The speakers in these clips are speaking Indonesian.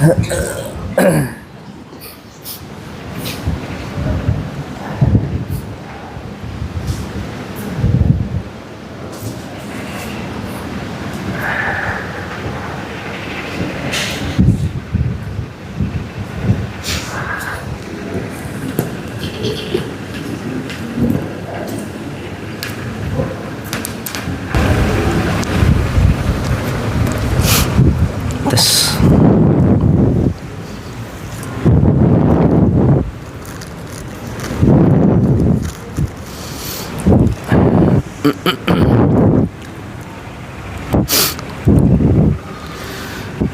Tes.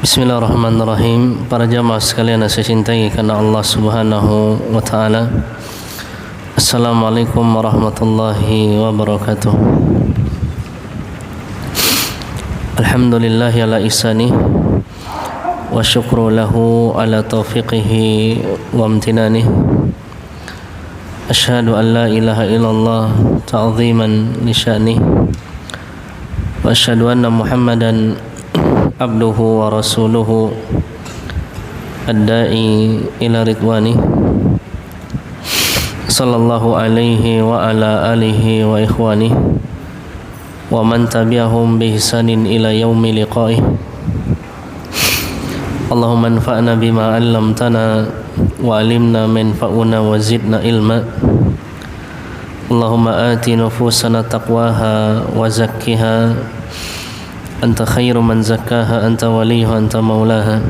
Bismillahirrahmanirrahim. Para jamaah sekalian yang saya cintai karena Allah Subhanahu wa taala. Assalamualaikum warahmatullahi wabarakatuh. Alhamdulillahi ala ihsanih wa syukru lahu ala taufiqihi wa amtinanih. Asyhadu an la ilaha illallah ta'ziman li sya'nih wa asyhadu anna Muhammadan abduhu wa rasuluhu ad-da'i ila ridwani sallallahu alaihi wa ala alihi wa ikhwani wa man tabi'ahum bi ihsanin ila yaumi liqa'ih. Allahumma anfa'na bima 'allamtana wa 'allimna manfa'una wa zidna ilma. Allahumma ati nufusana taqwaha wa zakkiha anta khairu man zakkaha anta waliyuha anta maulaha.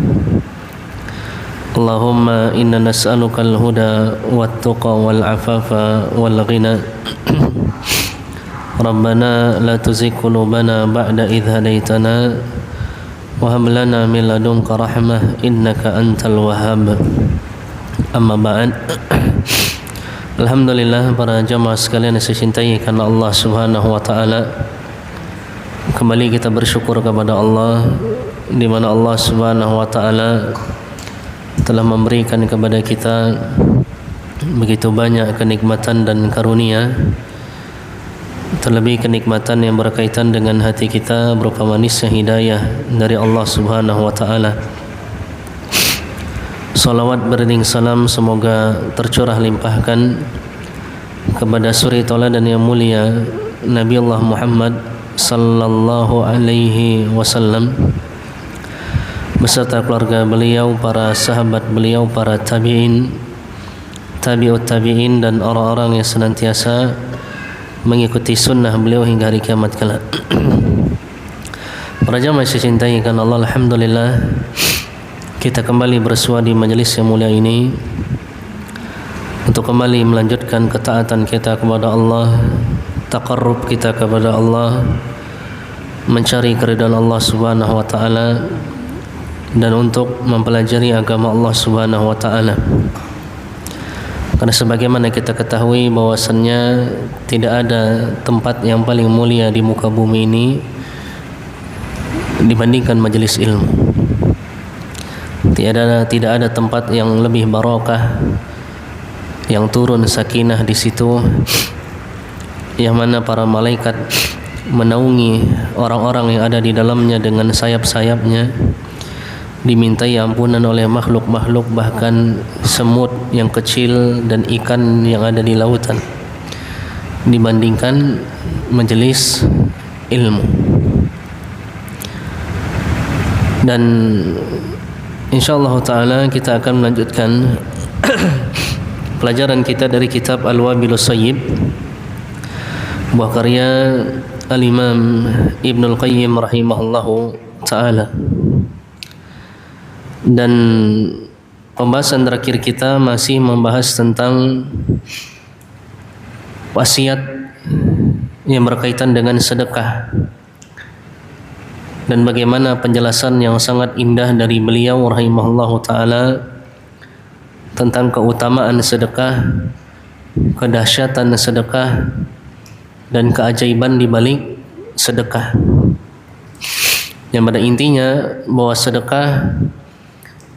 Allahumma inna nas'aluka al-huda wat-tuqa wal-afafa wal-ghina. Rabbana la tuzigh qulubana ba'da idh hadaytana wa hab lana min ladunka rahmah innaka antal wahhab. Amma ba'd. Alhamdulillah para jamaah sekalian yang saya cintai karena Allah Subhanahu wa taala. Kembali kita bersyukur kepada Allah di mana Allah Subhanahu wa taala telah memberikan kepada kita begitu banyak kenikmatan dan karunia, terlebih kenikmatan yang berkaitan dengan hati kita berupa manisnya hidayah dari Allah Subhanahu wa taala. Salawat beriring salam semoga tercurah limpahkan kepada suri tauladan yang mulia Nabi Allah Muhammad sallallahu alaihi wasallam beserta keluarga beliau, para sahabat beliau, para tabi'in, tabi'ut tabi'in dan orang-orang yang senantiasa mengikuti sunnah beliau hingga hari kiamat kelak. Para jamaah yang saya cintai karena Allah, alhamdulillah kita kembali bersua di majelis yang mulia ini untuk kembali melanjutkan ketaatan kita kepada Allah, taqarrub kita kepada Allah, mencari keridhaan Allah Subhanahu wa taala dan untuk mempelajari agama Allah Subhanahu wa taala. Karena sebagaimana kita ketahui bahwasannya tidak ada tempat yang paling mulia di muka bumi ini dibandingkan majelis ilmu. Tidak ada tempat yang lebih barakah, yang turun sakinah di situ, yang mana para malaikat menaungi orang-orang yang ada di dalamnya dengan sayap-sayapnya, dimintai ampunan oleh makhluk-makhluk, bahkan semut yang kecil dan ikan yang ada di lautan, dibandingkan majelis ilmu. Dan insyaallah taala kita akan melanjutkan pelajaran kita dari kitab Al-Wabilus Sayyib, buah karya Al-Imam Ibnul Qayyim rahimahullahu taala. Dan pembahasan terakhir kita masih membahas tentang wasiat yang berkaitan dengan sedekah dan bagaimana penjelasan yang sangat indah dari beliau rahimahullahu taala tentang keutamaan sedekah, kedahsyatan sedekah dan keajaiban di balik sedekah. Yang pada intinya bahwa sedekah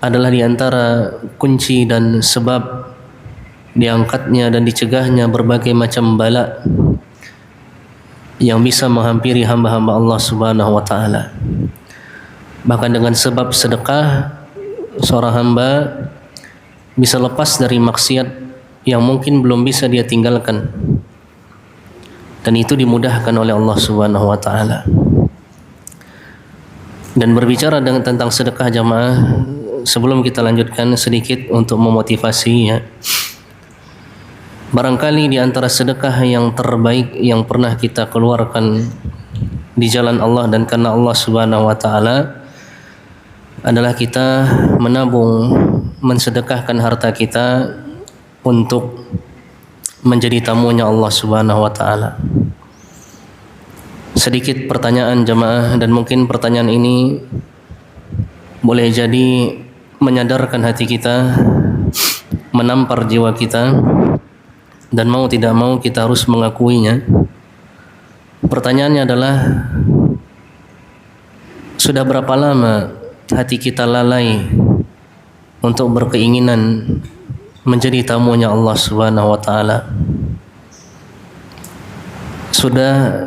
adalah di antara kunci dan sebab diangkatnya dan dicegahnya berbagai macam bala yang bisa menghampiri hamba-hamba Allah Subhanahu wa taala. Bahkan dengan sebab sedekah seorang hamba bisa lepas dari maksiat yang mungkin belum bisa dia tinggalkan, dan itu dimudahkan oleh Allah Subhanahu wa taala. Dan berbicara tentang sedekah jamaah, sebelum kita lanjutkan sedikit untuk memotivasi ya. Barangkali di antara sedekah yang terbaik yang pernah kita keluarkan di jalan Allah dan karena Allah Subhanahu wa taala adalah kita menabung, mensedekahkan harta kita untuk menjadi tamunya Allah Subhanahu wa taala. Sedikit pertanyaan jamaah, dan mungkin pertanyaan ini boleh jadi menyadarkan hati kita, menampar jiwa kita, dan mau tidak mau kita harus mengakuinya. Pertanyaannya adalah, sudah berapa lama hati kita lalai untuk berkeinginan menjadi tamunya Allah Subhanahu wa taala? Sudah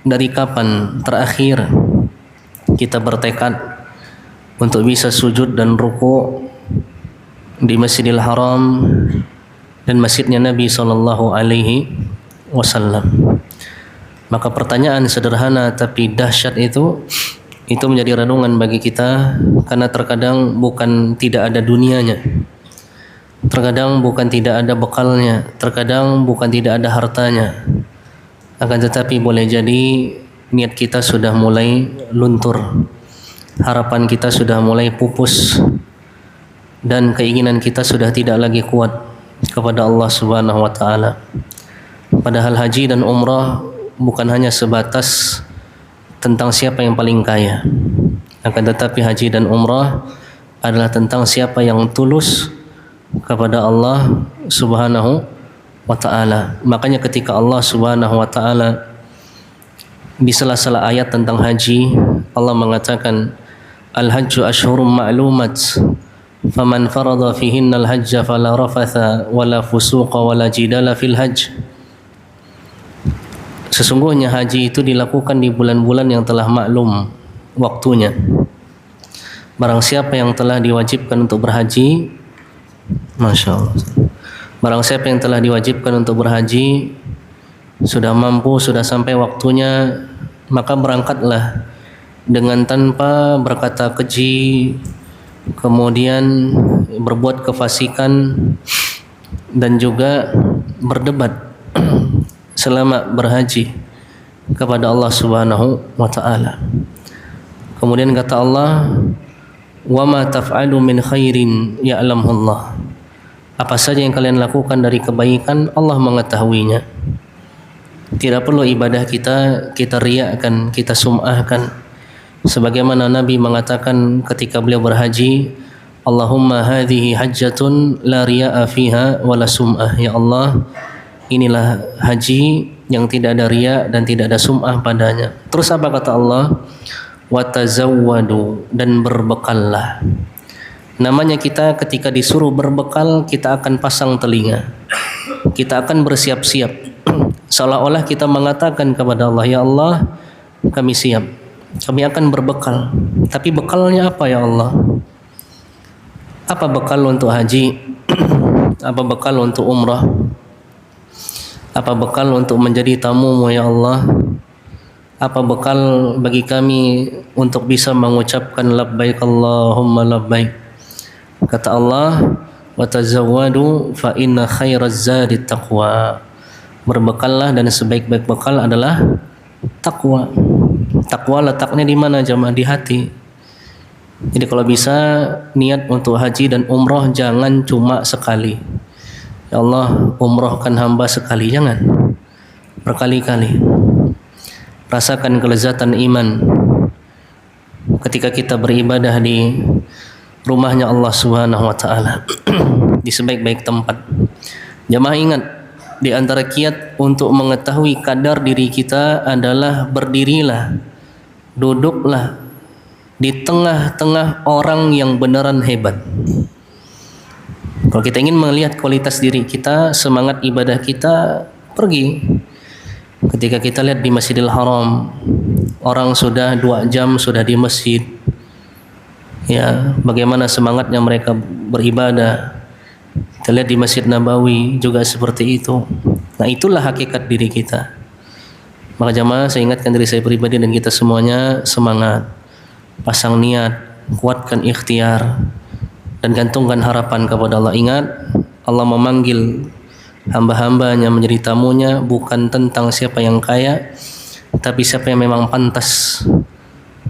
dari kapan terakhir kita bertekad untuk bisa sujud dan ruku di Masjidil Haram dan masjidnya Nabi sallallahu alaihi wasallam? Maka pertanyaan sederhana tapi dahsyat itu menjadi renungan bagi kita, karena terkadang bukan tidak ada dunianya, terkadang bukan tidak ada bekalnya, terkadang bukan tidak ada hartanya, akan tetapi boleh jadi niat kita sudah mulai luntur, harapan kita sudah mulai pupus, dan keinginan kita sudah tidak lagi kuat kepada Allah Subhanahu wa taala. Padahal haji dan umrah bukan hanya sebatas tentang siapa yang paling kaya, akan tetapi haji dan umrah adalah tentang siapa yang tulus kepada Allah Subhanahu wa ta'ala. Makanya ketika Allah Subhanahu wa ta'ala di sela-sela ayat tentang haji, Allah mengatakan, al-hajju ashhurum ma'lumat faman farada fihinna al-hajja fala rafatha wala fusuqa wala jidala fil hajj. Sesungguhnya haji itu dilakukan di bulan-bulan yang telah maklum waktunya. Barang siapa yang telah diwajibkan untuk berhaji, Masya Allah, barang siapa yang telah diwajibkan untuk berhaji sudah mampu, sudah sampai waktunya, maka berangkatlah dengan tanpa berkata keji, kemudian berbuat kefasikan, dan juga berdebat selama berhaji kepada Allah Subhanahu wa ta'ala. Kemudian kata Allah, wa ma taf'alu min khairin ya'lamhu Allah. Apa saja yang kalian lakukan dari kebaikan, Allah mengetahuinya. Tidak perlu ibadah kita riakkan, kita sum'ahkan. Sebagaimana Nabi mengatakan ketika beliau berhaji, Allahumma hadhihi hajjatun la ria'a fiha wa la sum'ah. Ya Allah, inilah haji yang tidak ada riya dan tidak ada sum'ah padanya. Terus apa kata Allah? Watazawwadu, dan berbekallah. Namanya kita ketika disuruh berbekal, kita akan pasang telinga, kita akan bersiap-siap, seolah-olah kita mengatakan kepada Allah, ya Allah, kami siap, kami akan berbekal. Tapi bekalnya apa ya Allah? Apa bekal untuk haji? Apa bekal untuk umrah? Apa bekal untuk menjadi tamu-Mu ya Allah? Apa bekal bagi kami untuk bisa mengucapkan labbaik Allahumma labbaik? Kata Allah, wa tazawwadu fa inna khairaz zadi taqwa. Berbekallah dan sebaik-baik bekal adalah takwa. Takwa letaknya di mana jemaah? Di hati. Jadi kalau bisa niat untuk haji dan umrah jangan cuma sekali. Ya Allah, umrahkan hamba sekali, jangan berkali-kali. Rasakan kelezatan iman ketika kita beribadah di rumahnya Allah Subhanahu wa ta'ala, di sebaik-baik tempat. Jamaah ingat, di antara kiat untuk mengetahui kadar diri kita adalah berdirilah, duduklah di tengah-tengah orang yang beneran hebat. Kalau kita ingin melihat kualitas diri kita, semangat ibadah kita, pergi. Ketika kita lihat di Masjidil Haram, orang sudah 2 jam sudah di masjid, Ya, bagaimana semangatnya mereka beribadah. Kita lihat di Masjid Nabawi juga seperti itu. Nah, itulah hakikat diri kita. Maka jamaah, saya ingatkan diri saya pribadi dan kita semuanya, semangat, pasang niat, kuatkan ikhtiar, dan gantungkan harapan kepada Allah. Ingat, Allah memanggil hamba-hambanya menjadi tamunya bukan tentang siapa yang kaya, tapi siapa yang memang pantas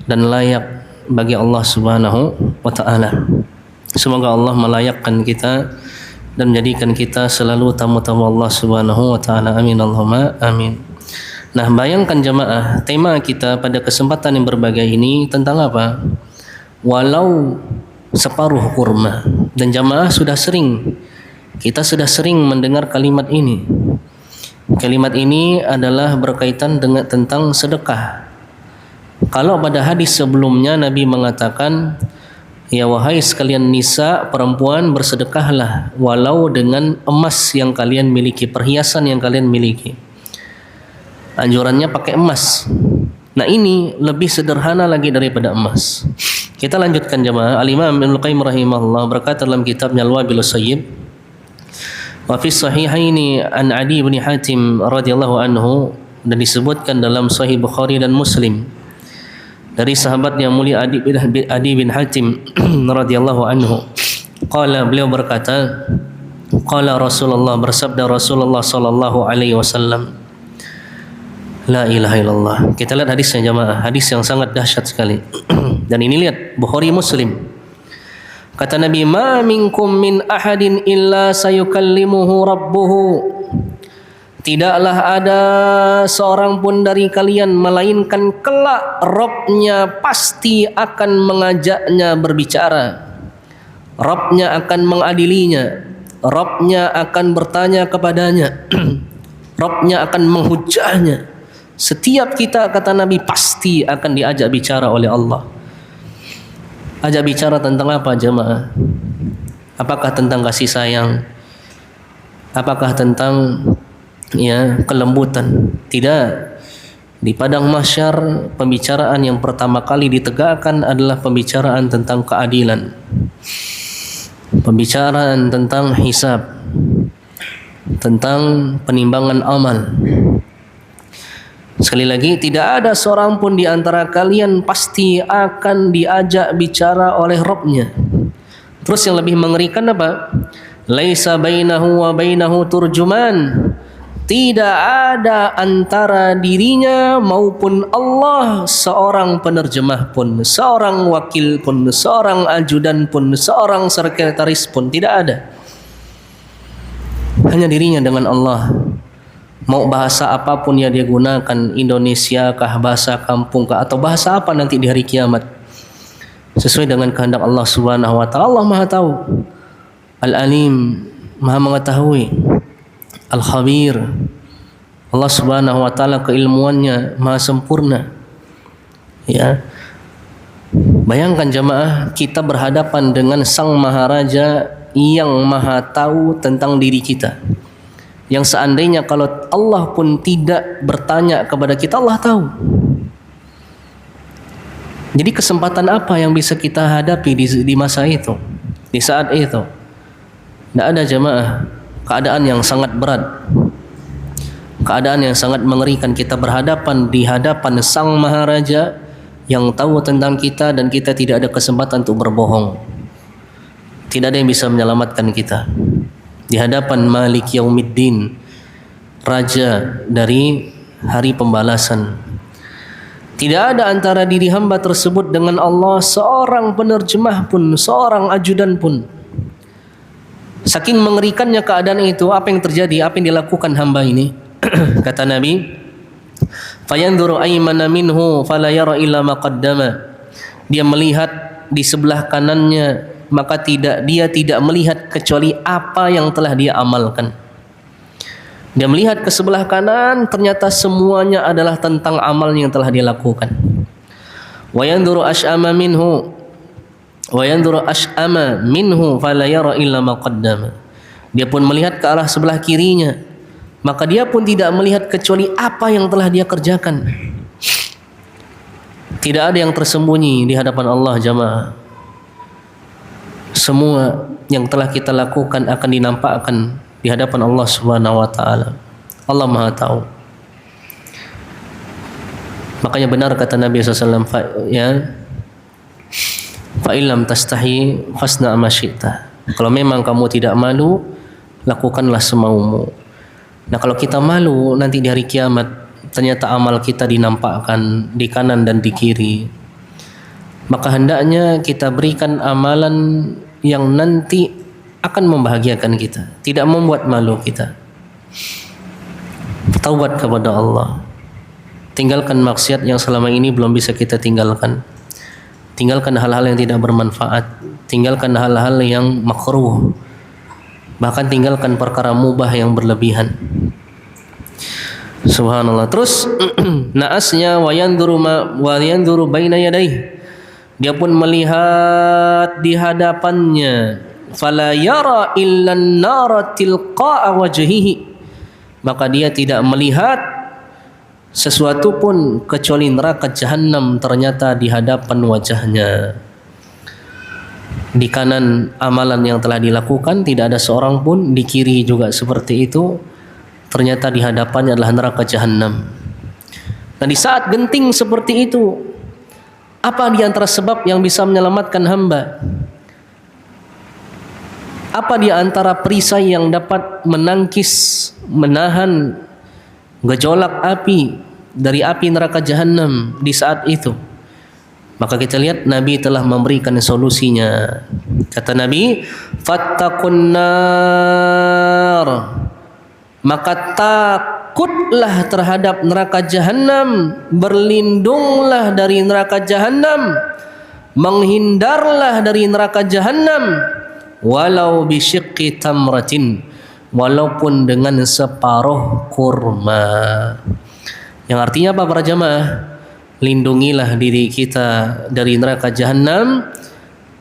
dan layak bagi Allah Subhanahu wa ta'ala. Semoga Allah melayakkan kita dan menjadikan kita selalu tamu-tamu Allah Subhanahu wa ta'ala. Amin Allahumma amin. Nah, bayangkan jamaah, tema kita pada kesempatan yang berbahagia ini tentang apa? Walau separuh kurma. Dan jamaah kita sudah sering mendengar kalimat ini. Kalimat ini adalah berkaitan dengan tentang sedekah. Kalau pada hadis sebelumnya Nabi mengatakan, ya wahai sekalian nisa, perempuan, bersedekahlah walau dengan emas yang kalian miliki, perhiasan yang kalian miliki. Anjurannya pakai emas. Nah, ini lebih sederhana lagi daripada emas. Kita lanjutkan jemaah. Al-Imam Ibnu Qayyim rahimahullah berkata dalam kitabnya Al-Wabilus Sayyib, wa fi sahihaini an Adi bin Hatim radhiyallahu anhu, dan disebutkan dalam Sahih Bukhari dan Muslim dari sahabat yang mulia Adi bin Hatim radhiyallahu anhu. Qala, beliau berkata, qala Rasulullah, bersabda Rasulullah sallallahu alaihi wasallam, la ilaha illallah. Kita lihat hadisnya jamaah, hadis yang sangat dahsyat sekali. Dan ini lihat Bukhari Muslim. Kata Nabi, ma minkum min ahadin illa sayukallimuhu rabbuhu. Tidaklah ada seorang pun dari kalian melainkan kelak Rabb-nya pasti akan mengajaknya berbicara. Rabb-nya akan mengadilinya. Rabb-nya akan bertanya kepadanya. Rabb-nya akan menghujahnya. Setiap kita, kata Nabi, pasti akan diajak bicara oleh Allah. Ajak bicara tentang apa jemaah? Apakah tentang kasih sayang? Apakah tentang kelembutan? Tidak. Di padang mahsyar, pembicaraan yang pertama kali ditegakkan adalah pembicaraan tentang keadilan, pembicaraan tentang hisab, tentang penimbangan amal. Sekali lagi, tidak ada seorang pun di antara kalian pasti akan diajak bicara oleh Rabb-nya. Terus yang lebih mengerikan apa? Laisa bainahu wa bainahu turjuman. Tidak ada antara dirinya maupun Allah seorang penerjemah pun, seorang wakil pun, seorang ajudan pun, seorang sekretaris pun, tidak ada. Hanya dirinya dengan Allah. Mau bahasa apapun yang dia gunakan, Indonesia kah, bahasa kampung kah, atau bahasa apa nanti di hari kiamat, sesuai dengan kehendak Allah Subhanahu wa ta'ala. Allah Maha tahu, Al-Alim, Maha mengetahui, Al-Khabir. Allah Subhanahu wa ta'ala keilmuannya Maha sempurna. Ya. Bayangkan jamaah, kita berhadapan dengan Sang Maharaja yang Maha tahu tentang diri kita. Yang seandainya kalau Allah pun tidak bertanya kepada kita, Allah tahu. Jadi kesempatan apa yang bisa kita hadapi di masa itu, di saat itu? Tidak ada jamaah. Keadaan yang sangat berat, keadaan yang sangat mengerikan. Kita berhadapan di hadapan Sang Maharaja yang tahu tentang kita, dan kita tidak ada kesempatan untuk berbohong. Tidak ada yang bisa menyelamatkan kita di hadapan Malik Yaumiddin, Raja dari hari pembalasan. Tidak ada antara diri hamba tersebut dengan Allah seorang penerjemah pun, seorang ajudan pun. Saking mengerikannya keadaan itu, apa yang terjadi, apa yang dilakukan hamba ini? Kata Nabi, fayanzuru aymana minhu fala yara illa ma qaddama. Dia melihat di sebelah kanannya, maka dia tidak melihat kecuali apa yang telah dia amalkan. Dia melihat ke sebelah kanan, ternyata semuanya adalah tentang amal yang telah dia lakukan. Wa yanzuru ash'ama minhu fala yara illa ma qaddama. Dia pun melihat ke arah sebelah kirinya, maka dia pun tidak melihat kecuali apa yang telah dia kerjakan. Tidak ada yang tersembunyi di hadapan Allah jamaah. semua yang telah kita lakukan akan dinampakkan di hadapan Allah Subhanahu wa taala. Allah Maha tahu. Makanya benar kata Nabi SAW, ya, fa illam tastahi fasna ma syi'ta. Kalau memang kamu tidak malu, lakukanlah semaumu. Nah, kalau kita malu nanti di hari kiamat ternyata amal kita dinampakkan di kanan dan di kiri, maka hendaknya kita berikan amalan yang nanti akan membahagiakan kita, tidak membuat malu kita. Taubat kepada Allah, tinggalkan maksiat yang selama ini belum bisa kita tinggalkan, tinggalkan hal-hal yang tidak bermanfaat, tinggalkan hal-hal yang makruh, bahkan tinggalkan perkara mubah yang berlebihan. Subhanallah. Terus naasnya wa yanzuru baina yadayhi, dia pun melihat di hadapannya, fala yara illa an-nara tilqa'a wajhihi, maka dia tidak melihat sesuatu pun kecuali neraka jahanam ternyata di hadapan wajahnya. Di kanan amalan yang telah dilakukan tidak ada seorang pun, di kiri juga seperti itu, ternyata di hadapannya adalah neraka jahanam. Nah, di saat genting seperti itu, apa di antara sebab yang bisa menyelamatkan hamba? Apa di antara perisai yang dapat menangkis, menahan gejolak api dari api neraka jahanam di saat itu? Maka kita lihat Nabi telah memberikan solusinya. Kata Nabi, fattaqun nar, maka takutlah terhadap neraka jahanam, berlindunglah dari neraka jahanam, menghindarlah dari neraka jahanam, walau bisyiqqi tamratin, walaupun dengan separuh kurma. Yang artinya apa para jamaah? Lindungilah diri kita dari neraka jahanam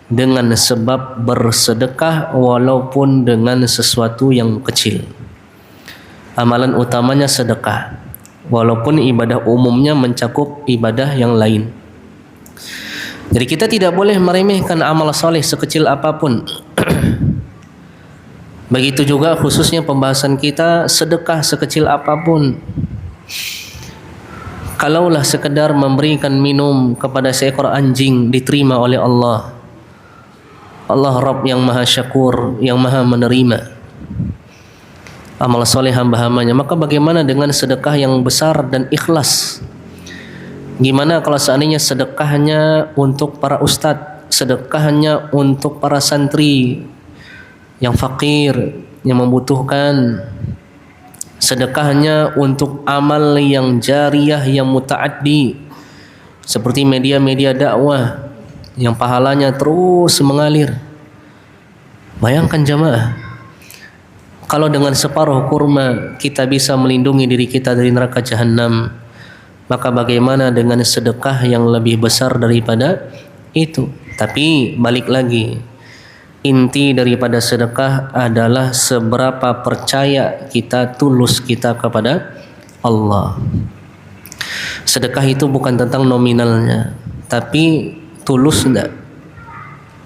dengan sebab bersedekah walaupun dengan sesuatu yang kecil. Amalan utamanya sedekah, walaupun ibadah umumnya mencakup ibadah yang lain. Jadi kita tidak boleh meremehkan amal soleh sekecil apapun. Begitu juga khususnya pembahasan kita sedekah sekecil apapun. Kalaulah sekedar memberikan minum kepada seekor anjing diterima oleh Allah. Allah Rabb yang maha syakur, yang maha menerima amal soleh hamba-hambanya. Maka bagaimana dengan sedekah yang besar dan ikhlas? Gimana kalau seandainya sedekahnya untuk para ustadz, sedekahnya untuk para santri yang fakir, yang membutuhkan, sedekahnya untuk amal yang jariyah, yang muta'addi, seperti media-media dakwah yang pahalanya terus mengalir. Bayangkan jamaah, kalau dengan separuh kurma kita bisa melindungi diri kita dari neraka jahanam, maka bagaimana dengan sedekah yang lebih besar daripada itu? Tapi balik lagi, inti daripada sedekah adalah seberapa percaya kita, tulus kita kepada Allah. Sedekah itu bukan tentang nominalnya, tapi tulus enggak,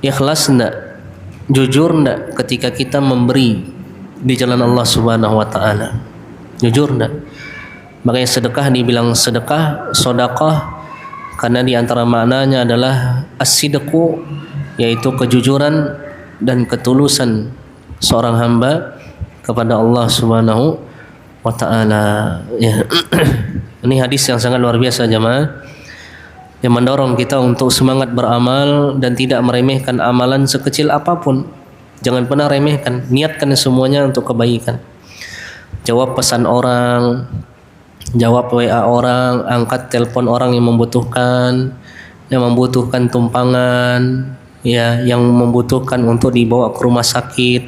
ikhlas enggak, jujur enggak ketika kita memberi di jalan Allah Subhanahu wa taala. Jujur enggak? Makanya sedekah dibilang sedekah, sedekah, karena di antara maknanya adalah as-sidqu, yaitu kejujuran dan ketulusan seorang hamba kepada Allah Subhanahu wa taala. Ya. Ini hadis yang sangat luar biasa jemaah, yang mendorong kita untuk semangat beramal dan tidak meremehkan amalan sekecil apapun. Jangan pernah remehkan, niatkan semuanya untuk kebaikan. Jawab pesan orang, jawab WA orang, angkat telepon orang yang membutuhkan tumpangan, ya, yang membutuhkan untuk dibawa ke rumah sakit,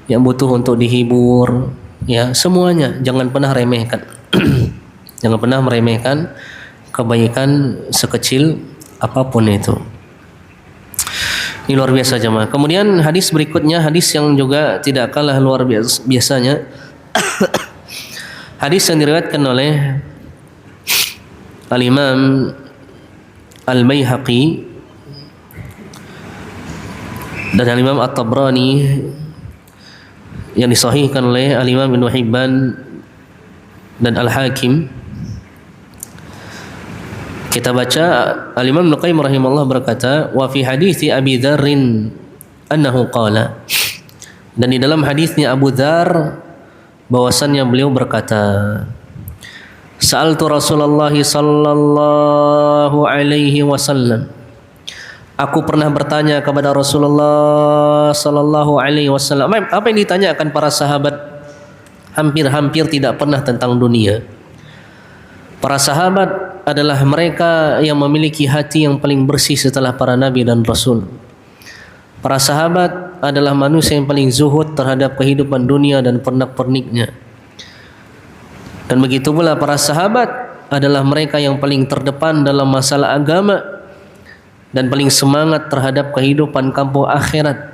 yang butuh untuk dihibur, ya, semuanya jangan pernah remehkan. Jangan pernah meremehkan kebaikan sekecil apapun itu. Ini luar biasa jemaah. Kemudian hadis berikutnya, hadis yang juga tidak kalah luar biasanya. Hadis yang diriwayatkan oleh Al-Imam Al-Baihaqi Dan Al-Imam At-Tabrani yang disahihkan oleh Al-Imam Ibnu Hibban dan Al-Hakim. Kita baca Al-Imam Ibnu Qayyim rahimahullah berkata, wa fi hadithi Abi Dzarrin annahu qala, dan di dalam hadisnya Abu Dzar bahwasannya beliau berkata, sa'altu Rasulullah sallallahu alaihi wasallam, aku pernah bertanya kepada Rasulullah sallallahu alaihi wasallam. Apa yang ditanyakan para sahabat hampir-hampir tidak pernah tentang dunia. Para sahabat adalah mereka yang memiliki hati yang paling bersih setelah para nabi dan rasul. Para sahabat adalah manusia yang paling zuhud terhadap kehidupan dunia dan pernak-perniknya. Dan begitu pula para sahabat adalah mereka yang paling terdepan dalam masalah agama dan paling semangat terhadap kehidupan kampung akhirat.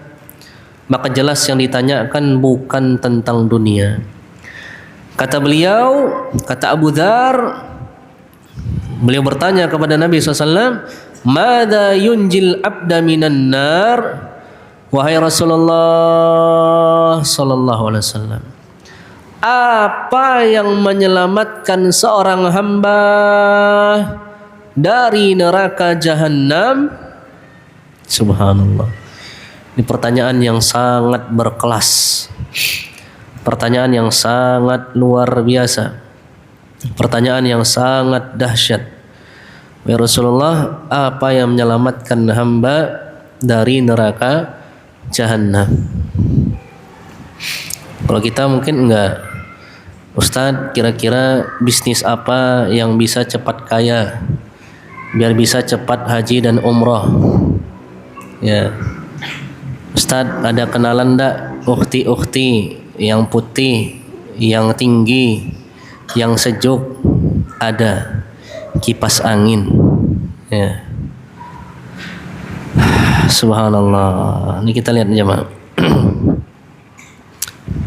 Maka jelas yang ditanyakan bukan tentang dunia. Kata beliau, kata Abu Dzar, beliau bertanya kepada Nabi SAW, "Mada yunjil abda minan nar?" Wahai Rasulullah sallallahu alaihi wasallam, apa yang menyelamatkan seorang hamba dari neraka jahanam? Subhanallah. Ini pertanyaan yang sangat berkelas. Pertanyaan yang sangat luar biasa. Pertanyaan yang sangat dahsyat. Ya Rasulullah, apa yang menyelamatkan hamba dari neraka jahanam? Kalau kita mungkin enggak, Ustadz, kira-kira bisnis apa yang bisa cepat kaya biar bisa cepat haji dan umroh? Ya, Ustadz, ada kenalan enggak ukhti-ukhti yang putih, yang tinggi, yang sejuk? Ada. Kipas angin. Ya. Subhanallah. Ini kita lihat jemaah.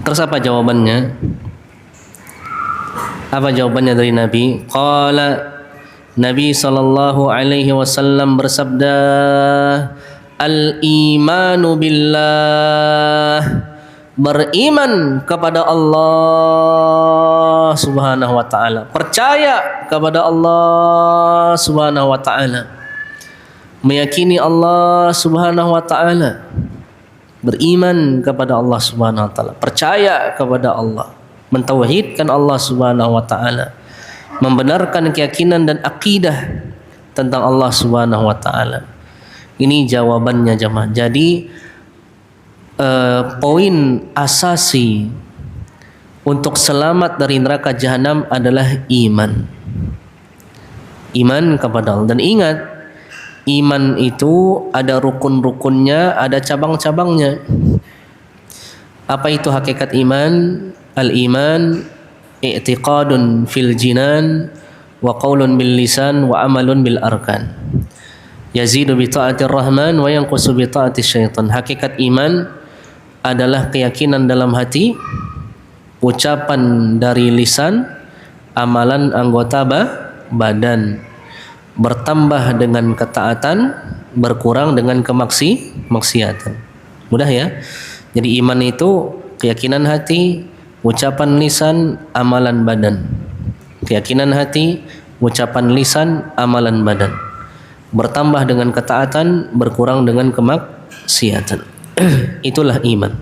Terus apa jawabannya? Apa jawabannya dari Nabi? Qala, Nabi sallallahu alaihi wasallam bersabda, al-imanu billah, beriman kepada Allah Subhanahu wa taala, percaya kepada Allah Subhanahu wa taala, meyakini Allah Subhanahu wa taala, beriman kepada Allah Subhanahu wa taala, percaya kepada Allah, mentauhidkan Allah Subhanahu wa taala, membenarkan keyakinan dan akidah tentang Allah Subhanahu wa taala. Ini jawabannya jemaah. Jadi poin asasi untuk selamat dari neraka jahanam adalah iman. Iman kepada Allah. Dan ingat, iman itu ada rukun-rukunnya, ada cabang-cabangnya. Apa itu hakikat iman? Al-iman i'tiqadun fil jinan wa qaulun bil lisan wa amalun bil arkan. Yazidu bi ta'atir rahman wa yanqusu bi ta'atis syaitan. Hakikat iman adalah keyakinan dalam hati, ucapan dari lisan, amalan anggota badan, bertambah dengan ketaatan, berkurang dengan kemaksiatan. Mudah ya? Jadi iman itu keyakinan hati, ucapan lisan, amalan badan. Keyakinan hati, ucapan lisan, amalan badan. Bertambah dengan ketaatan, berkurang dengan kemaksiatan. Itulah iman.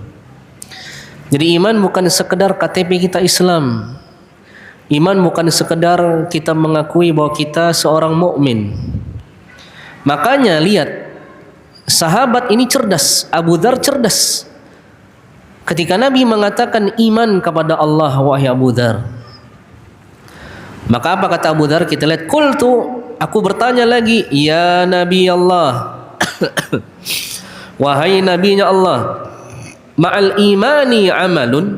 Jadi iman bukan sekedar KTP kita Islam. Iman bukan sekedar kita mengakui bahwa kita seorang mukmin. Makanya lihat, sahabat ini cerdas, Abu Dzar cerdas. Ketika Nabi mengatakan iman kepada Allah, wahai Abu Dzar, maka apa kata Abu Dzar? Kita lihat, qultu, aku bertanya lagi, ya Nabi Allah, wahai Nabinya Allah, ma'al imani amalun,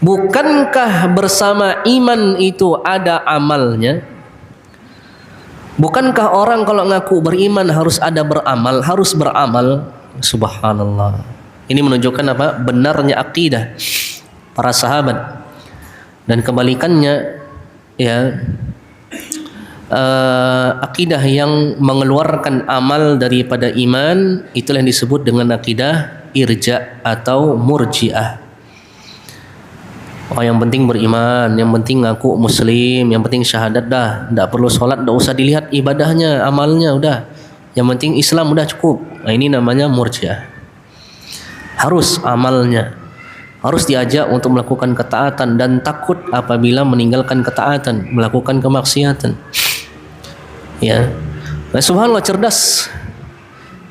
bukankah bersama iman itu ada amalnya? Bukankah orang kalau ngaku beriman harus ada beramal, harus beramal? Subhanallah. Ini menunjukkan apa? Benarnya akidah para sahabat. Dan kebalikannya, ya, akidah yang mengeluarkan amal daripada iman, itulah yang disebut dengan akidah irja atau murji'ah. Oh, yang penting beriman, yang penting ngaku muslim, yang penting syahadat dah, tak perlu solat, tak usah dilihat ibadahnya, amalnya, udah. Yang penting Islam udah cukup. Nah, ini namanya murji'ah. Harus amalnya, harus diajak untuk melakukan ketaatan dan takut apabila meninggalkan ketaatan, melakukan kemaksiatan. Ya, nah, subhanallah cerdas.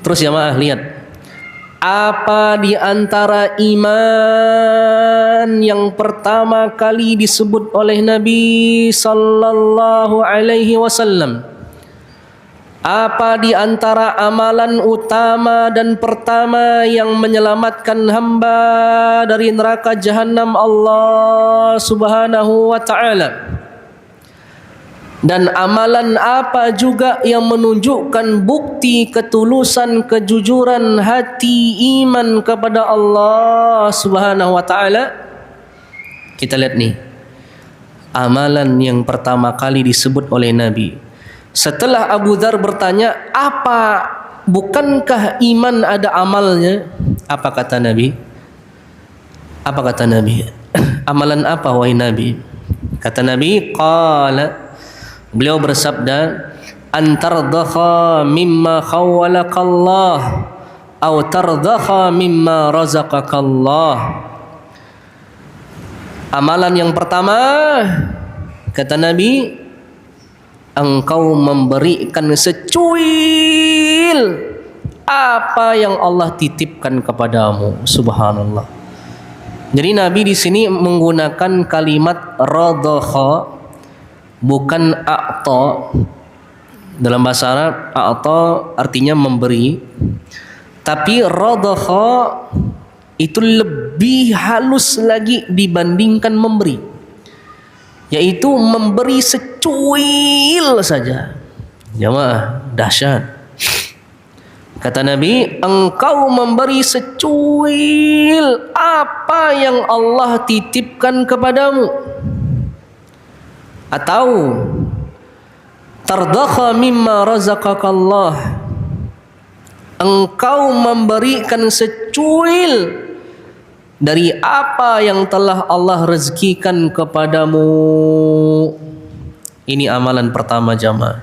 Terus jamaah lihat, apa di antara iman yang pertama kali disebut oleh Nabi sallallahu alaihi wasallam? Apa di antara amalan utama dan pertama yang menyelamatkan hamba dari neraka jahanam Allah Subhanahu wa taala? Dan amalan apa juga yang menunjukkan bukti ketulusan, kejujuran hati iman kepada Allah Subhanahu wa taala? Kita lihat nih, amalan yang pertama kali disebut oleh Nabi. Setelah Abu Dzar bertanya, apa bukankah iman ada amalnya? Apa kata Nabi? Apa kata Nabi? Amalan apa wahai Nabi? Kata Nabi, qala, beliau bersabda, antardakha mimma khawwalakallah aw tardakha mimma razaqakallah. Amalan yang pertama, kata Nabi, engkau memberikan secuil apa yang Allah titipkan kepadamu. Subhanallah. Jadi Nabi di sini menggunakan kalimat radakha, bukan a'ta. Dalam bahasa Arab a'ta artinya memberi, tapi radakha itu lebih halus lagi dibandingkan memberi, yaitu memberi secuil saja. Jamaah, dahsyat. Kata Nabi, engkau memberi secuil apa yang Allah titipkan kepadamu, atau tardakha mimma razaqakallah, engkau memberikan secuil dari apa yang telah Allah rezekikan kepadamu. Ini amalan pertama jamaah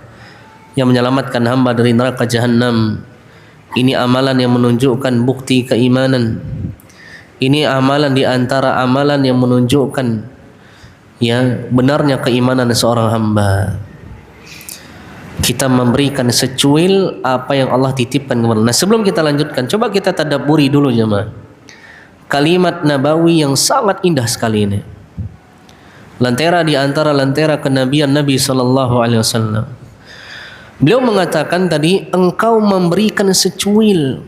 yang menyelamatkan hamba dari neraka jahanam. Ini amalan yang menunjukkan bukti keimanan. Ini amalan di antara amalan yang menunjukkan ya benarnya keimanan seorang hamba. Kita memberikan secuil apa yang Allah titipkan kepada. Nah, sebelum kita lanjutkan, coba kita tadabburi dulu jemaah. Kalimat nabawi yang sangat indah sekali ini. Lentera di antara lentera kenabian Nabi sallallahu alaihi wasallam. Beliau mengatakan tadi, engkau memberikan secuil.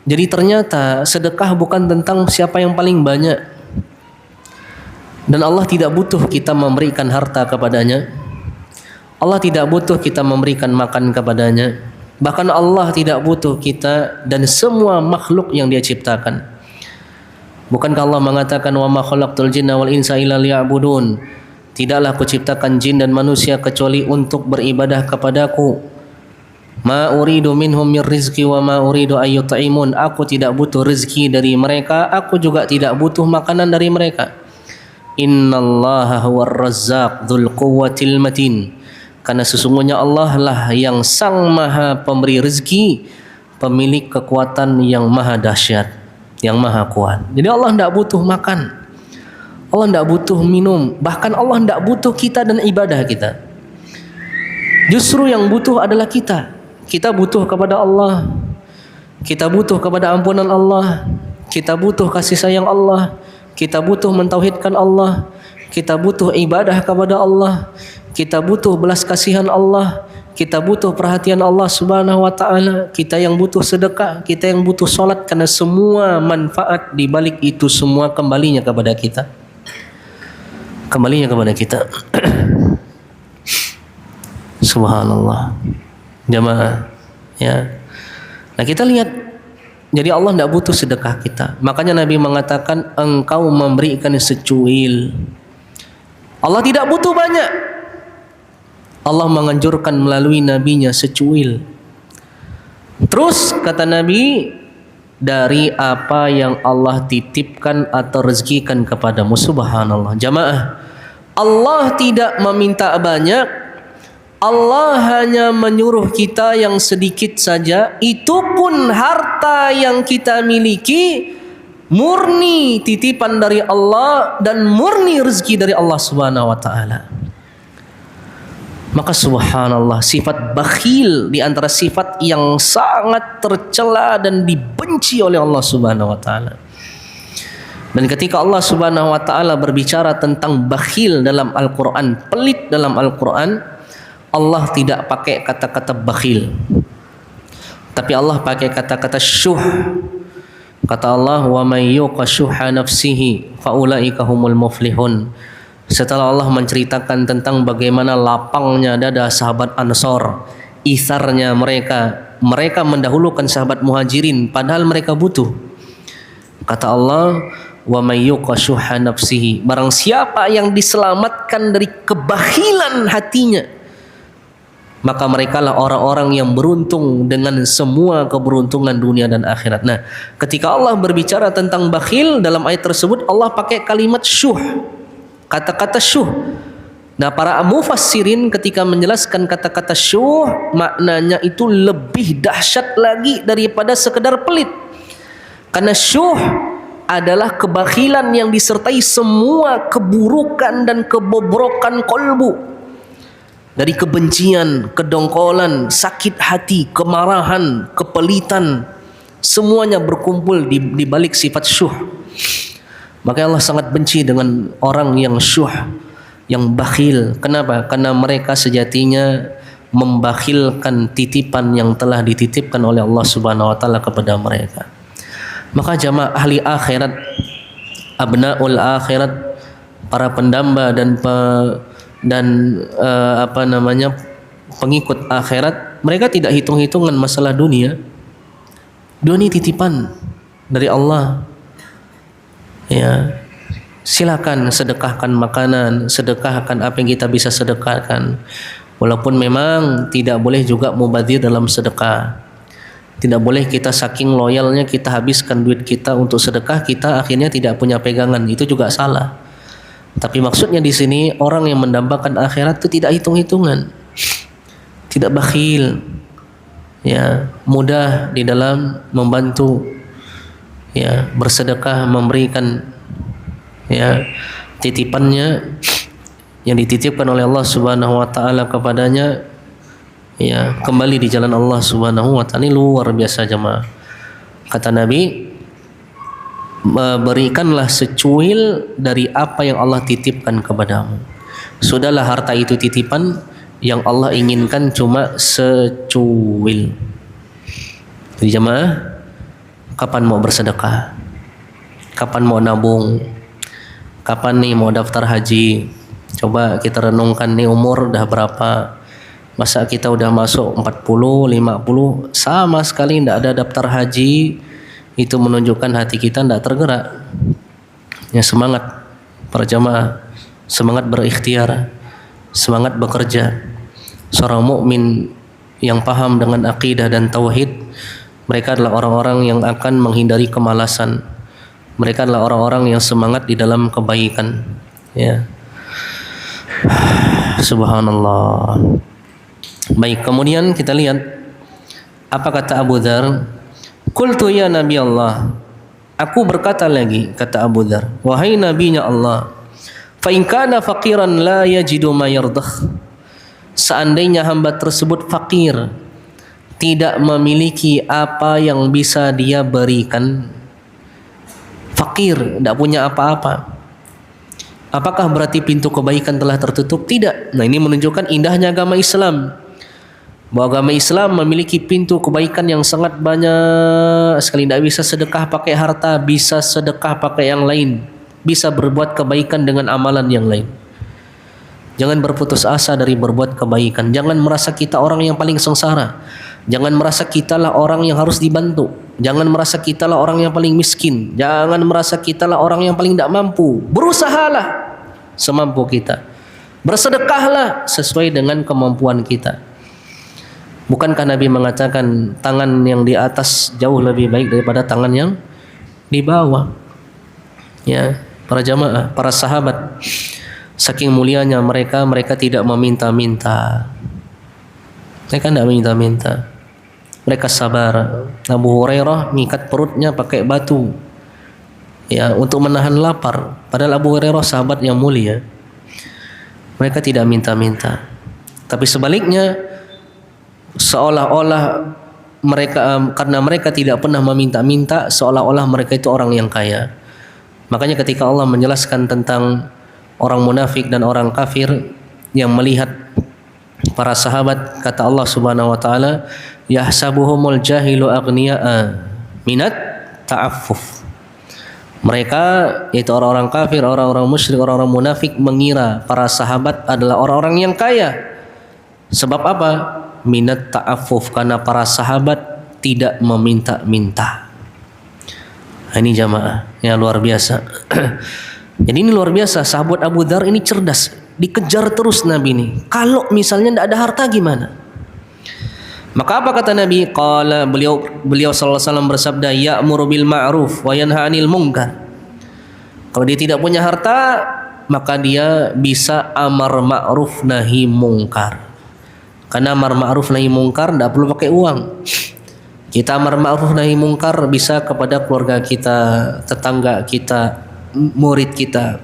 Jadi ternyata sedekah bukan tentang siapa yang paling banyak. Dan Allah tidak butuh kita memberikan harta kepadanya. Allah tidak butuh kita memberikan makan kepadanya. Bahkan Allah tidak butuh kita dan semua makhluk yang Dia ciptakan. Bukankah Allah mengatakan, wa ma khalaqtul jinna wal insa illa liya'budun? Tidaklah kuciptakan jin dan manusia kecuali untuk beribadah kepadaku. Ma uridu minhum min rizqi wa ma uridu ayyut'imun. Aku tidak butuh rezeki dari mereka, aku juga tidak butuh makanan dari mereka. Innallaha huwar razzaq dzul quwwatil matin. Karena sesungguhnya Allah lah yang sang maha pemberi rezeki, pemilik kekuatan yang maha dahsyat, yang maha kuat. Jadi Allah tidak butuh makan, Allah tidak butuh minum, bahkan Allah tidak butuh kita dan ibadah kita. Justru yang butuh adalah kita. Kita butuh kepada Allah, kita butuh kepada ampunan Allah, kita butuh kasih sayang Allah, kita butuh mentauhidkan Allah, kita butuh ibadah kepada Allah, kita butuh belas kasihan Allah, kita butuh perhatian Allah Subhanahu wa taala, kita yang butuh sedekah, kita yang butuh salat, karena semua manfaat di balik itu semua kembalinya kepada kita. Kembalinya kepada kita. Subhanallah. Jamaah, ya. Nah, kita lihat, jadi Allah tidak butuh sedekah kita. Makanya Nabi mengatakan, engkau memberikan secuil. Allah tidak butuh banyak. Allah menganjurkan melalui nabinya secuil. Terus kata Nabi, dari apa yang Allah titipkan atau rezekikan kepadamu. Subhanallah. Jamaah, Allah tidak meminta banyak, Allah hanya menyuruh kita yang sedikit saja. Itu pun harta yang kita miliki murni titipan dari Allah dan murni rezeki dari Allah Subhanahu wa taala. Maka subhanallah, sifat bakhil di antara sifat yang sangat tercela dan dibenci oleh Allah Subhanahu wa taala. Dan ketika Allah Subhanahu wa taala berbicara tentang bakhil dalam Al-Qur'an, pelit dalam Al-Qur'an, Allah tidak pakai kata-kata bakhil. Tapi Allah pakai kata-kata syuh. Kata Allah, "Wa may yuqa syuha nafsihi fa ulaika humul muflihun." Setelah Allah menceritakan tentang bagaimana lapangnya dada sahabat Ansor, isarnya mereka mendahulukan sahabat Muhajirin padahal mereka butuh. Kata Allah, "Wa may yuqa syuha nafsihi." Barang siapa yang diselamatkan dari kebakhilan hatinya, maka merekalah orang-orang yang beruntung dengan semua keberuntungan dunia dan akhirat. Nah, ketika Allah berbicara tentang bakhil dalam ayat tersebut, Allah pakai kalimat syuh, kata-kata syuh. Nah, para mufassirin ketika menjelaskan kata-kata syuh, maknanya itu lebih dahsyat lagi daripada sekedar pelit. Karena syuh adalah kebakhilan yang disertai semua keburukan dan kebobrokan kolbu. Dari kebencian, kedongkolan, sakit hati, kemarahan, kepelitan, semuanya berkumpul di balik sifat syuh. Maka Allah sangat benci dengan orang yang syuh, yang bakhil. Kenapa? Karena mereka sejatinya membakhilkan titipan yang telah dititipkan oleh Allah Subhanahu wa taala kepada mereka. Maka jamaah ahli akhirat, abnaul akhirat, para pendamba dan pengikut akhirat, mereka tidak hitung-hitungan masalah dunia. Dunia titipan dari Allah. Ya, silakan sedekahkan makanan, sedekahkan apa yang kita bisa sedekahkan. Walaupun memang tidak boleh juga mubadzir dalam sedekah. Tidak boleh kita saking loyalnya kita habiskan duit kita untuk sedekah, kita akhirnya tidak punya pegangan. Itu juga salah. Tapi maksudnya di sini orang yang mendambakan akhirat itu tidak hitung-hitungan, tidak bakhil, ya, mudah di dalam membantu, ya, bersedekah, memberikan, ya, titipannya yang dititipkan oleh Allah Subhanahu wa taala kepadanya, ya, kembali di jalan Allah Subhanahu wa taala. Ini luar biasa jemaah. Kata Nabi, berikanlah secuil dari apa yang Allah titipkan kepadamu. Sudahlah harta itu titipan, yang Allah inginkan cuma secuil. Jadi jemaah, kapan mau bersedekah? Kapan mau nabung? Kapan nih mau daftar haji? Coba kita renungkan nih, umur udah berapa? Masa kita udah masuk 40, 50, sama sekali tidak ada daftar haji. Itu menunjukkan hati kita tidak tergerak. Ya, semangat para jamaah, semangat berikhtiar, semangat bekerja. Seorang mukmin yang paham dengan akidah dan tauhid, mereka adalah orang-orang yang akan menghindari kemalasan. Mereka adalah orang-orang yang semangat di dalam kebaikan. Ya, subhanallah. Baik, kemudian kita lihat apa kata Abu Dzar. Qultu ya Nabi Allah, aku berkata lagi, kata Abu Dzar, wahai nabinya Allah, fa in kana faqiran la yajidu ma yardah. Seandainya hamba tersebut fakir, tidak memiliki apa yang bisa dia berikan, fakir, tidak punya apa-apa, apakah berarti pintu kebaikan telah tertutup? Tidak. Nah, ini menunjukkan indahnya agama Islam, bahwa agama Islam memiliki pintu kebaikan yang sangat banyak sekali. Tidak bisa sedekah pakai harta, bisa sedekah pakai yang lain, bisa berbuat kebaikan dengan amalan yang lain. Jangan berputus asa dari berbuat kebaikan. Jangan merasa kita orang yang paling sengsara. Jangan merasa kitalah orang yang harus dibantu. Jangan merasa kitalah orang yang paling miskin. Jangan merasa kitalah orang yang paling tidak mampu. Berusahalah semampu kita. Bersedekahlah sesuai dengan kemampuan kita. Bukankah Nabi mengatakan tangan yang di atas jauh lebih baik daripada tangan yang di bawah? Ya, para jamaah, para sahabat, saking mulianya mereka tidak meminta-minta. Mereka tidak minta-minta. Mereka sabar. Abu Hurairah ngikat perutnya pakai batu, ya, untuk menahan lapar. Padahal Abu Hurairah sahabat yang mulia. Mereka tidak minta-minta. Tapi sebaliknya, seolah-olah mereka, karena mereka tidak pernah meminta-minta, seolah-olah mereka itu orang yang kaya. Makanya ketika Allah menjelaskan tentang orang munafik dan orang kafir yang melihat para sahabat, kata Allah Subhanahu wa taala, yahsabuhumul jahilu aghniya'a minat ta'affuf. Mereka, yaitu orang-orang kafir, orang-orang musyrik, orang-orang munafik, mengira para sahabat adalah orang-orang yang kaya. Sebab apa? Minat ta'affuf, karena para sahabat tidak meminta-minta. Ini jamaah yang luar biasa. Jadi ini luar biasa. Sahabat Abu Dzar ini cerdas, dikejar terus Nabi ini. Kalau misalnya tidak ada harta gimana? Maka apa kata Nabi? Qala, beliau sallallahu alaihi wasallam bersabda, ya'muru bil ma'ruf wa yanha 'anil munkar. Kalau dia tidak punya harta, maka dia bisa amar ma'ruf nahi mungkar. Karena amar ma'ruf nahi mungkar tidak perlu pakai uang. Kita amar ma'ruf nahi mungkar bisa kepada keluarga kita, tetangga kita, murid kita.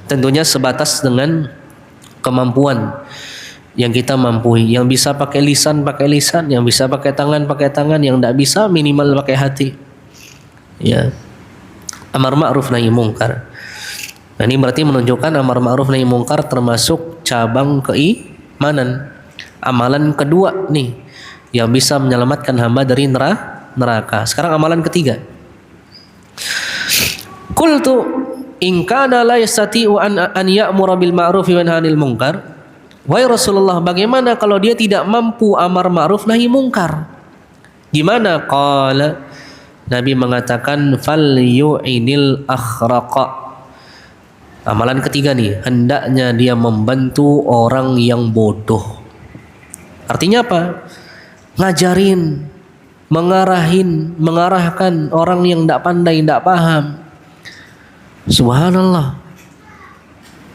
Tentunya sebatas dengan kemampuan yang kita mampu. Yang bisa pakai lisan, yang bisa pakai tangan, yang tidak bisa minimal pakai hati. Ya. Amar ma'ruf nahi mungkar. Nah, ini berarti menunjukkan amar ma'ruf nahi mungkar termasuk cabang keimanan. Amalan kedua nih yang bisa menyelamatkan hamba dari neraka. Sekarang amalan ketiga. Qultu in kana la yastati'u an ya'mura bil ma'ruf wa yanha 'anil munkar. Wahai Rasulullah, bagaimana kalau dia tidak mampu amar ma'ruf nahi mungkar? Gimana? Qala, Nabi mengatakan fal yu'inil akhraqa. Amalan ketiga nih, hendaknya dia membantu orang yang bodoh. Artinya apa? Ngajarin, mengarahkan orang yang tidak pandai, tidak paham. Subhanallah.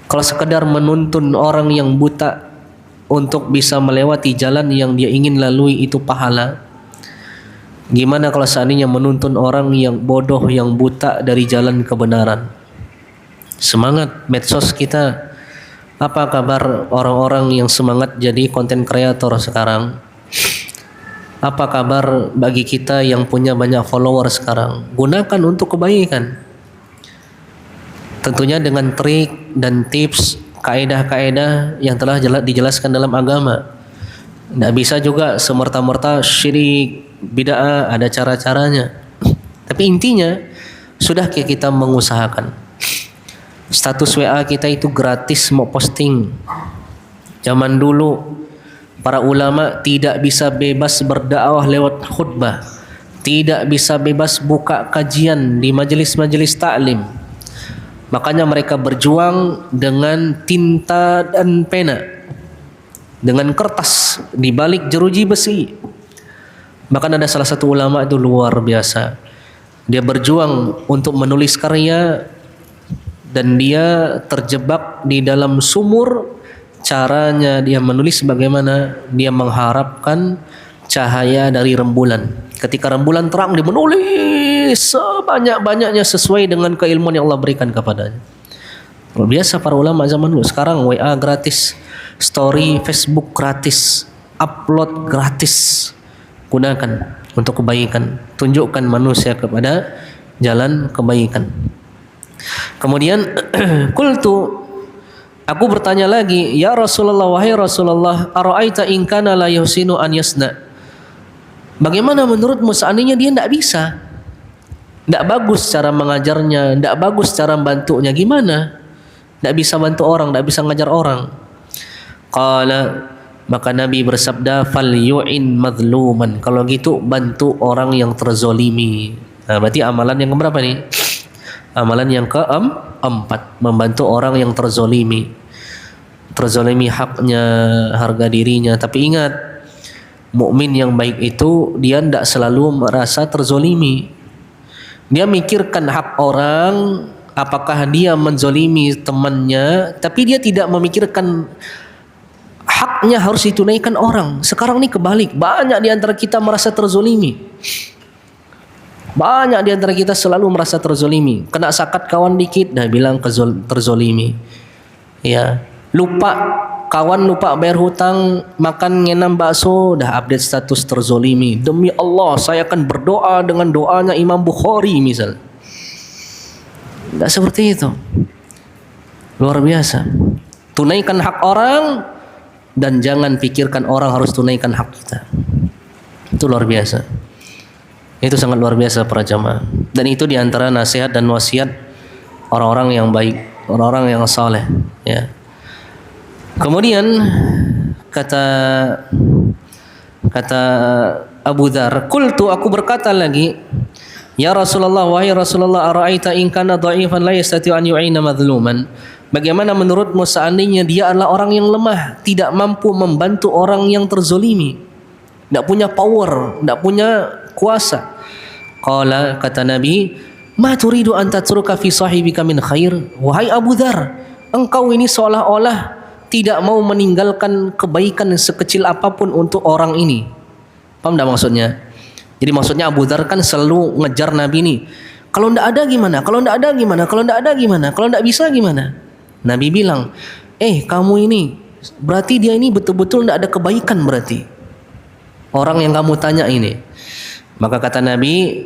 Kalau sekedar menuntun orang yang buta untuk bisa melewati jalan yang dia ingin lalui itu pahala. Gimana kalau seandainya menuntun orang yang bodoh, yang buta dari jalan kebenaran? Semangat medsos kita. Apa kabar orang-orang yang semangat jadi konten kreator sekarang? Apa kabar bagi kita yang punya banyak follower sekarang? Gunakan untuk kebaikan. Tentunya dengan trik dan tips, kaedah-kaedah yang telah dijelaskan dalam agama. Tidak bisa juga semerta-merta syirik, bid'ah, ada cara-caranya. Tapi intinya sudah kita mengusahakan. Status WA kita itu gratis mau posting. Zaman dulu para ulama tidak bisa bebas berdakwah lewat khutbah, tidak bisa bebas buka kajian di majelis-majelis taklim. Makanya mereka berjuang dengan tinta dan pena, dengan kertas di balik jeruji besi. Bahkan ada salah satu ulama itu luar biasa. Dia berjuang untuk menulis karya dan dia terjebak di dalam sumur. Caranya dia menulis bagaimana dia mengharapkan cahaya dari rembulan. Ketika rembulan terang dia menulis sebanyak-banyaknya sesuai dengan keilmuan yang Allah berikan kepadanya. Luar biasa para ulama zaman dulu. Sekarang WA gratis, story Facebook gratis, upload gratis. Gunakan untuk kebaikan. Tunjukkan manusia kepada jalan kebaikan. Kemudian qultu, aku bertanya lagi, ya Rasulullah, wahai Rasulullah, ara'aita in kana la yuhsinu an yasna. Bagaimana menurutmu seandainya dia tidak bisa? Tidak bagus cara mengajarnya, tidak bagus cara membantunya, gimana? Tidak bisa bantu orang, tidak bisa ngajar orang. Qala, maka Nabi bersabda, fal yu'in madluman. Kalau gitu bantu orang yang terzolimi. Nah, berarti amalan yang keberapa nih? Amalan yang keempat, membantu orang yang terzolimi. terzalimi haknya, harga dirinya. Tapi ingat, mukmin yang baik itu dia tidak selalu merasa terzalimi. Dia mikirkan hak orang, apakah dia menzalimi temannya, tapi dia tidak memikirkan haknya harus ditunaikan orang. Sekarang ini kebalik, banyak di antara kita merasa terzalimi. Banyak di antara kita selalu merasa terzalimi. Kena sakat kawan dikit dah bilang terzalimi. Ya, lupa kawan lupa bayar hutang, makan ngenam bakso dah update status terzalimi. Demi Allah saya akan berdoa dengan doanya Imam Bukhari misal. Tidak seperti itu. Luar biasa. Tunaikan hak orang dan jangan pikirkan orang harus tunaikan hak kita. Itu luar biasa. Itu sangat luar biasa para jamaah. Dan itu diantara nasihat dan wasiat orang-orang yang baik, orang-orang yang saleh. Ya. Kemudian kata Abu Dzar, qultu, aku berkata lagi, ya Rasulullah, wahai Rasulullah, ara'aita in kana dha'ifan la yastati'u an yu'ina madhluman. Bagaimana menurutmu seandainya dia adalah orang yang lemah, tidak mampu membantu orang yang terzolimi, tidak punya power, tidak punya kuasa. Qala, kata Nabi, ma turidu an tatruka fi sahibika min khair. Wahai Abu Dzar, engkau ini seolah-olah tidak mau meninggalkan kebaikan sekecil apapun untuk orang ini. Paham tidak maksudnya? Jadi maksudnya Abu Dzar kan selalu ngejar Nabi ini. Kalau tidak ada gimana? Kalau tidak ada gimana? Kalau tidak ada gimana? Kalau tidak bisa gimana? Nabi bilang, kamu ini berarti dia ini betul-betul tidak ada kebaikan berarti. Orang yang kamu tanya ini. Maka kata Nabi,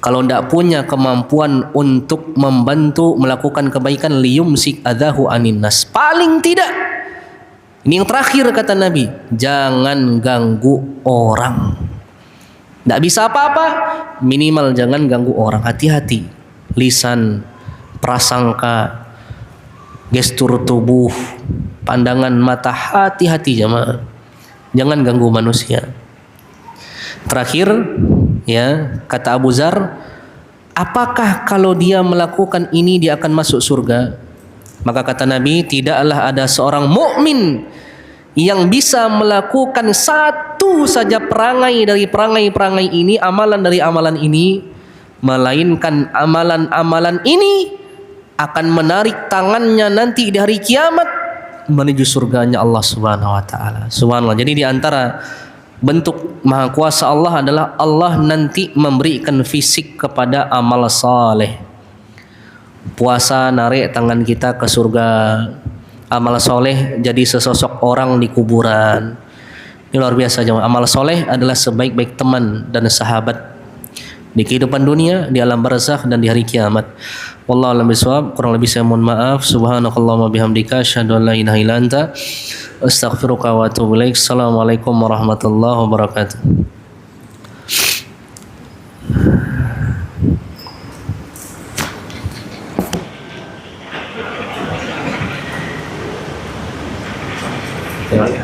kalau tidak punya kemampuan untuk membantu melakukan kebaikan, liyumsik adahu anin nas. Paling tidak, ini yang terakhir kata Nabi, jangan ganggu orang. Tidak bisa apa-apa, minimal jangan ganggu orang. Hati-hati, lisan, prasangka, gestur tubuh, pandangan mata, hati-hati jemaah. Jangan ganggu manusia. Terakhir, ya, kata Abu Dzar, apakah kalau dia melakukan ini dia akan masuk surga? Maka kata Nabi, tidaklah ada seorang mukmin yang bisa melakukan satu saja perangai dari perangai-perangai ini, amalan dari amalan ini, melainkan amalan-amalan ini akan menarik tangannya nanti di hari kiamat menuju surganya Allah Subhanahu wa taala. Subhanallah. Jadi di antara bentuk maha kuasa Allah adalah Allah nanti memberikan fisik kepada amal saleh. Puasa narik tangan kita ke surga, amal soleh jadi sesosok orang di kuburan. Ini luar biasa jemaah. Amal soleh adalah sebaik-baik teman dan sahabat di kehidupan dunia, di alam barzakh dan di hari kiamat. Wallahu a'lam bishawab. Kurang lebih saya mohon maaf. Subhanakallahumma bihamdika asyhadu an la ilaha illa anta astaghfiruka wa atubu ilaik. Assalamualaikum warahmatullahi wabarakatuh.